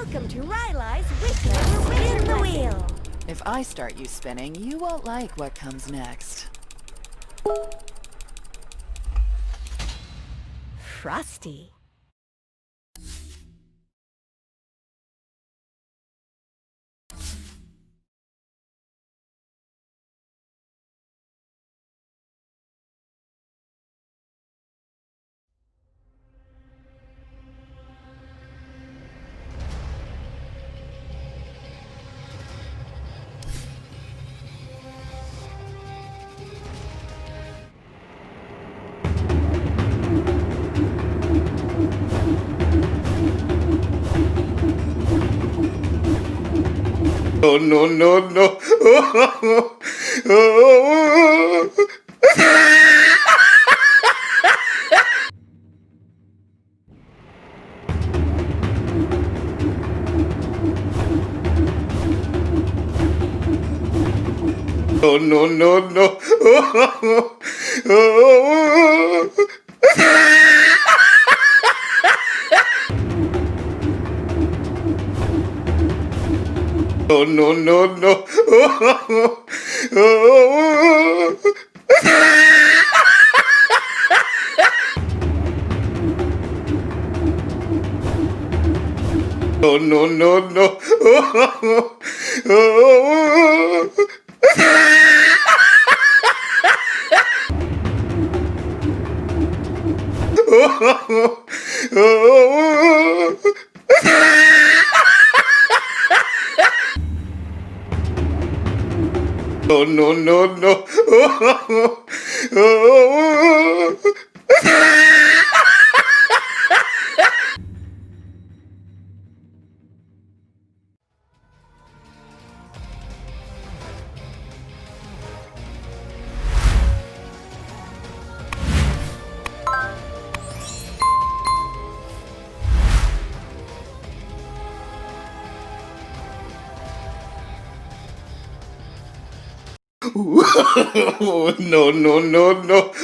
Welcome to Riley's Weekly Spin the Wheel. If I start you spinning, you won't like what comes next. Frosty. Oh, no, no, no. Oh, no, no, no. Oh, no, no, no. Oh, no, no, no. Oh, no, no, no. No, no, no, no.